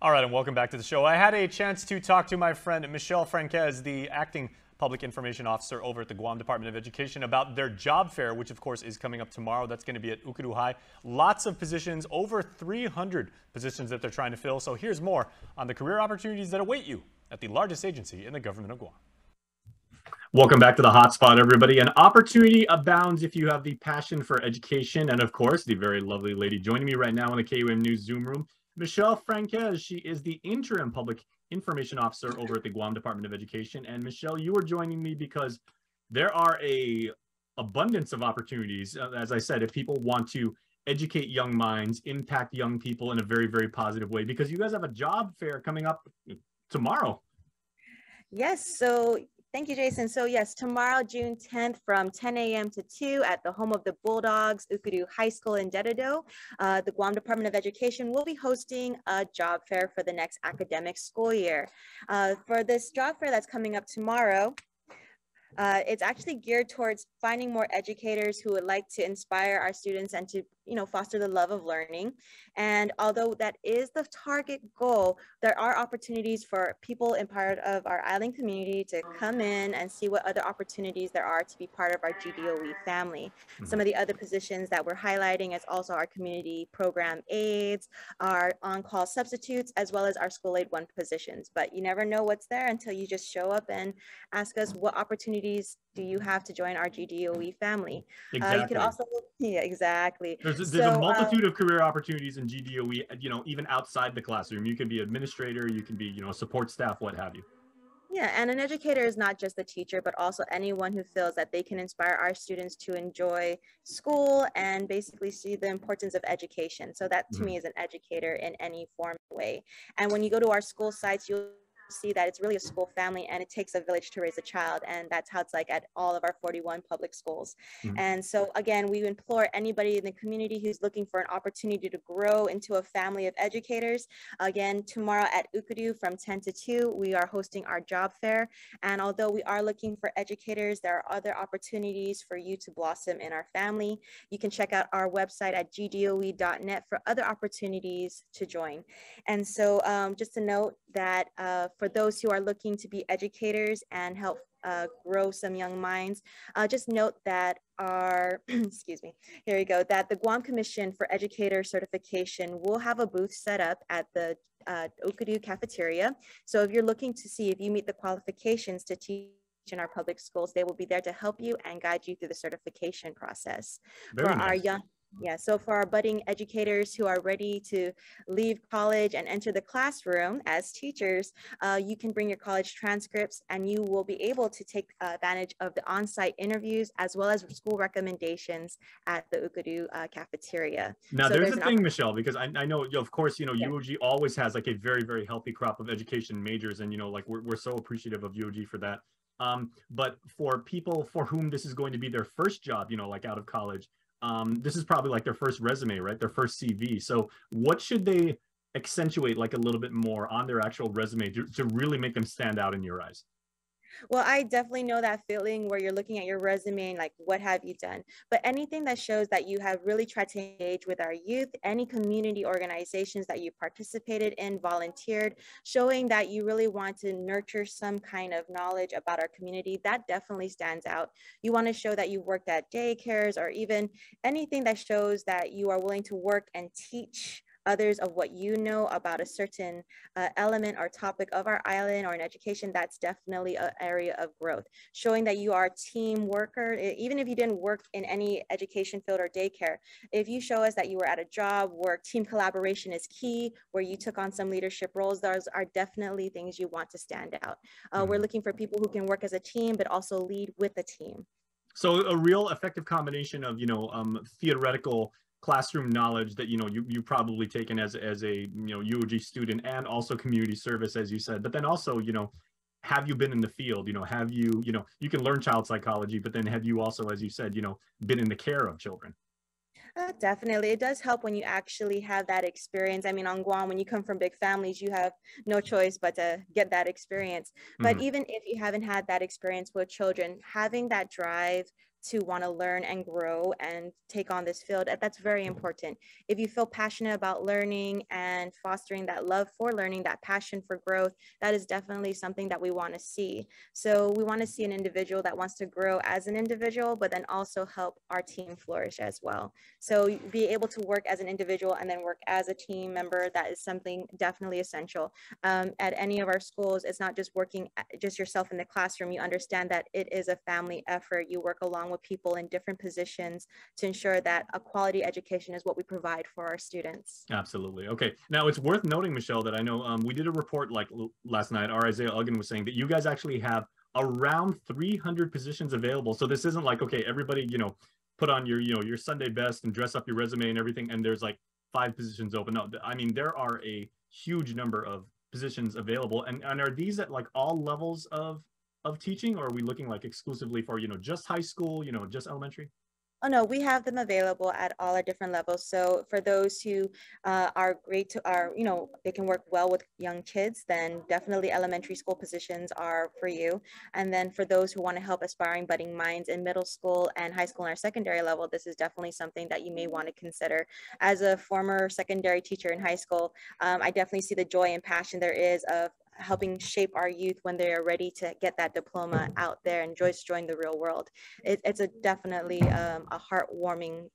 All right, and welcome back to the show. I had a chance to talk to my friend Michelle Franquez, the acting public information officer over at the Guam Department of Education, about their job fair, which of course is coming up tomorrow. That's going to be at Okkodo High. Lots of positions, over 300 positions that they're trying to fill. So here's more on the career opportunities that await you at the largest agency in the government of Guam. Welcome back to the Hotspot, everybody. An opportunity abounds if you have the passion for education. And of course, the very lovely lady joining me right now in the KUM News Zoom room, Michelle Franquez. She is the interim public information officer over at the Guam Department of Education. And Michelle, you are joining me because there are a abundance of opportunities. As I said, if people want to educate young minds, impact young people in a very, very positive way, because you guys have a job fair coming up tomorrow. Yes, so thank you, Jason. So yes, tomorrow, June 10th from 10 a.m. to 2 at the home of the Bulldogs, Okkodo High School in Dededo, the Guam Department of Education will be hosting a job fair for the next academic school year. For this job fair that's coming up tomorrow, it's actually geared towards finding more educators who would like to inspire our students and to, foster the love of learning. And although that is the target goal, there are opportunities for people in part of our island community to come in and see what other opportunities there are to be part of our GDOE family. Some of the other positions that we're highlighting is also our community program aides, our on-call substitutes, as well as our school aid 1 positions. But you never know what's there until you just show up and ask us, what opportunities do you have to join our GDOE family? Exactly. You could also, yeah, exactly. There's a multitude of career opportunities in GDOE, even outside the classroom. You can be administrator, you can be, support staff, what have you. Yeah, and an educator is not just a teacher, but also anyone who feels that they can inspire our students to enjoy school and basically see the importance of education. So that to me is an educator in any form of way. And when you go to our school sites, you'll see that it's really a school family, and it takes a village to raise a child, and that's how it's like at all of our 41 public schools. And so again, we implore anybody in the community who's looking for an opportunity to grow into a family of educators. Again, tomorrow at Okkodo from 10 to 2, we are hosting our job fair, and although we are looking for educators, there are other opportunities for you to blossom in our family. You can check out our website at gdoe.net for other opportunities to join. And so just to note that for those who are looking to be educators and help grow some young minds, just note that our, excuse me, here we go, that the Guam Commission for Educator Certification will have a booth set up at the Okkodo cafeteria. So if you're looking to see if you meet the qualifications to teach in our public schools, they will be there to help you and guide you through the certification process. Very nice. So for our budding educators who are ready to leave college and enter the classroom as teachers, you can bring your college transcripts, and you will be able to take advantage of the on-site interviews as well as school recommendations at the Okkodo cafeteria. Now, so there's a thing, Michelle, because I know, of course, UOG always has like a very, very healthy crop of education majors, and like we're so appreciative of UOG for that. But for people for whom this is going to be their first job, like out of college, this is probably like their first resume, right? Their first CV. So what should they accentuate like a little bit more on their actual resume to really make them stand out in your eyes? Well, I definitely know that feeling where you're looking at your resume and like, what have you done? But anything that shows that you have really tried to engage with our youth, any community organizations that you participated in, volunteered, showing that you really want to nurture some kind of knowledge about our community, that definitely stands out. You want to show that you worked at daycares, or even anything that shows that you are willing to work and teach others of what you know about a certain element or topic of our island or in education. That's definitely an area of growth. Showing that you are a team worker, even if you didn't work in any education field or daycare, if you show us that you were at a job where team collaboration is key, where you took on some leadership roles, those are definitely things you want to stand out. We're looking for people who can work as a team, but also lead with a team. So a real effective combination of, theoretical classroom knowledge that you've probably taken as a UOG student, and also community service, as you said, but then also have you been in the field, have you you can learn child psychology, but then have you also, as you said, been in the care of children? Definitely. It does help when you actually have that experience. I mean, on Guam, when you come from big families, you have no choice but to get that experience. But even if you haven't had that experience with children, having that drive to want to learn and grow and take on this field. That's very important. If you feel passionate about learning and fostering that love for learning, that passion for growth, that is definitely something that we want to see. So we want to see an individual that wants to grow as an individual, but then also help our team flourish as well. So be able to work as an individual and then work as a team member, that is something definitely essential. At any of our schools, it's not just working just yourself in the classroom. You understand that it is a family effort. You work along with people in different positions to ensure that a quality education is what we provide for our students. Absolutely. Okay. Now it's worth noting, Michelle, that I know we did a report like last night. Our Isaiah Uggan was saying that you guys actually have around 300 positions available. So this isn't like, okay, everybody, put on your, your Sunday best and dress up your resume and everything, and there's like 5 positions open. No, I mean, there are a huge number of positions available. And are these at like all levels of teaching, or are we looking like exclusively for, just high school, just elementary? Oh no, we have them available at all our different levels. So for those who are they can work well with young kids, then definitely elementary school positions are for you. And then for those who want to help aspiring budding minds in middle school and high school and our secondary level, this is definitely something that you may want to consider. As a former secondary teacher in high school, I definitely see the joy and passion there is of helping shape our youth when they are ready to get that diploma out there and just join the real world. It's a definitely a heartwarming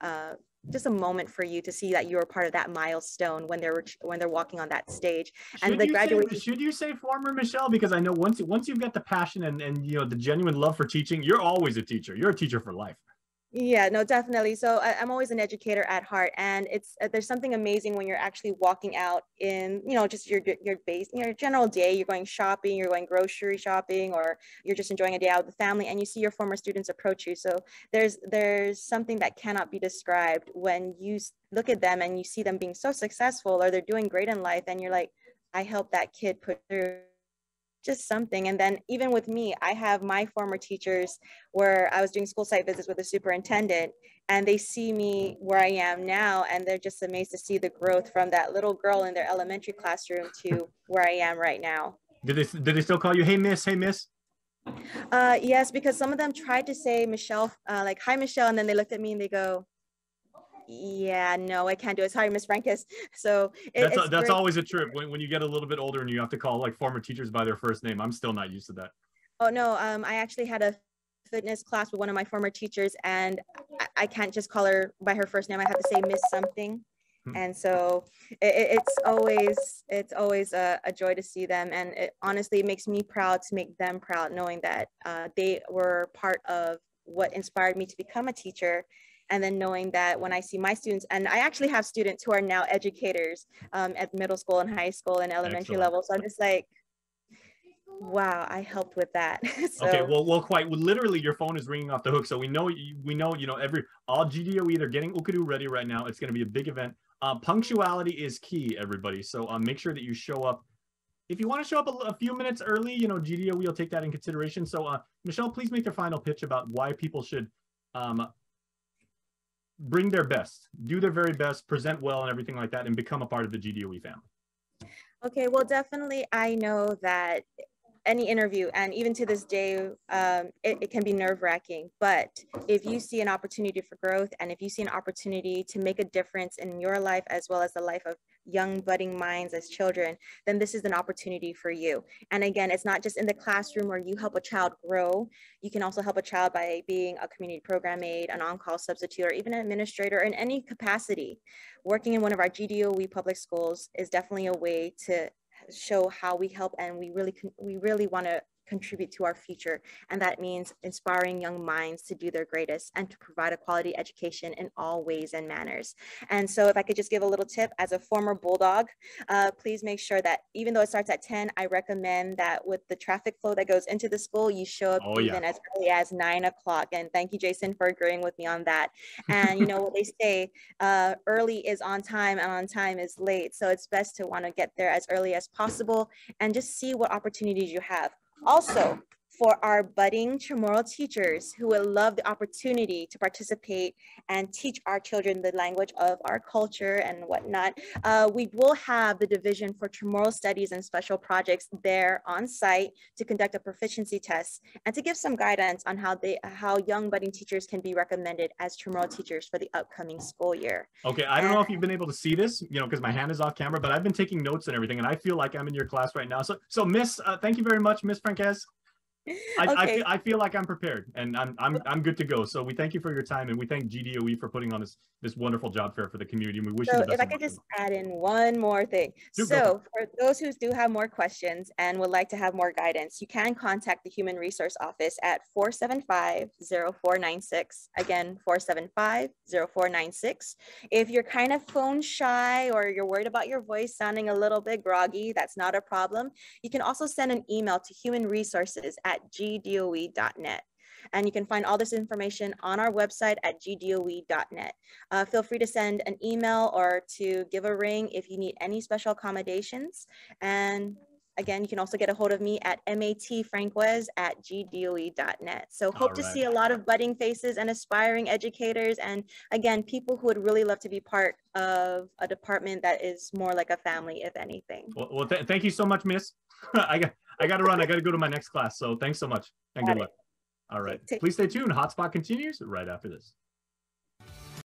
just a moment for you to see that you were part of that milestone when they're walking on that stage. And the graduation. Should you say former, Michelle? Because I know once you've got the passion and the genuine love for teaching, you're always a teacher. You're a teacher for life. Yeah, no, definitely. So I'm always an educator at heart, and there's something amazing when you're actually walking out in, just your base, your general day. You're going shopping, you're going grocery shopping, or you're just enjoying a day out with the family, and you see your former students approach you. So there's something that cannot be described when you look at them and you see them being so successful, or they're doing great in life, and you're like, I helped that kid put through just something. And then even with me, I have my former teachers where I was doing school site visits with the superintendent, and they see me where I am now, and they're just amazed to see the growth from that little girl in their elementary classroom to where I am right now. Did they still call you, hey miss, hey miss? Yes, because some of them tried to say Michelle, like, hi Michelle, and then they looked at me and they go, yeah, no, I can't do it. Sorry, Miss Frankis. So that's always a trip when you get a little bit older and you have to call like former teachers by their first name. I'm still not used to that. Oh no, I actually had a fitness class with one of my former teachers, and I can't just call her by her first name. I have to say Miss something. And so it's always a joy to see them, and it honestly makes me proud to make them proud, knowing that they were part of what inspired me to become a teacher. And then knowing that when I see my students, and I actually have students who are now educators at middle school and high school and elementary level. So I'm just like, wow, I helped with that. So, okay, well, quite literally, your phone is ringing off the hook. So we know, all GDOE, they're getting Okkodo ready right now. It's going to be a big event. Punctuality is key, everybody. So make sure that you show up. If you want to show up a few minutes early, GDOE will take that in consideration. So Michelle, please make their final pitch about why people should bring their best, do their very best, present well and everything like that, and become a part of the GDOE family. Okay, well, definitely I know that any interview, and even to this day, it can be nerve-wracking, but if you see an opportunity for growth, and if you see an opportunity to make a difference in your life as well as the life of young budding minds as children, then this is an opportunity for you. And again, it's not just in the classroom where you help a child grow. You can also help a child by being a community program aide, an on-call substitute, or even an administrator in any capacity. Working in one of our GDOE public schools is definitely a way to show how we help, and we really want to contribute to our future, and that means inspiring young minds to do their greatest and to provide a quality education in all ways and manners. And so if I could just give a little tip, as a former Bulldog, please make sure that even though it starts at 10, I recommend that with the traffic flow that goes into the school, you show up as early as 9 o'clock. And thank you, Jason, for agreeing with me on that. And you know what they say, early is on time and on time is late. So it's best to want to get there as early as possible and just see what opportunities you have. Also, for our budding Chamorro teachers who would love the opportunity to participate and teach our children the language of our culture and whatnot, we will have the Division for Chamorro Studies and Special Projects there on site to conduct a proficiency test and to give some guidance on how young budding teachers can be recommended as Chamorro teachers for the upcoming school year. Okay, I don't know if you've been able to see this, because my hand is off camera, but I've been taking notes and everything, and I feel like I'm in your class right now. So Miss, thank you very much, Miss Franquez. Okay. I feel like I'm prepared and I'm good to go. So we thank you for your time, and we thank GDOE for putting on this wonderful job fair for the community. And we wish you the best. If I could just add in one more thing. So for those who do have more questions and would like to have more guidance, you can contact the Human Resource Office at 475-0496. Again, 475-0496. If you're kind of phone shy or you're worried about your voice sounding a little bit groggy, that's not a problem. You can also send an email to humanresources@gdoe.net. And you can find all this information on our website at gdoe.net. Feel free to send an email or to give a ring if you need any special accommodations. And again, you can also get a hold of me at matfranquez@gdoe.net. So hope to see a lot of budding faces and aspiring educators. And again, people who would really love to be part of a department that is more like a family, if anything. Well, thank you so much, Miss. I got to run. I got to go to my next class. So thanks so much and good luck. All right. Please stay tuned. Hotspot continues right after this.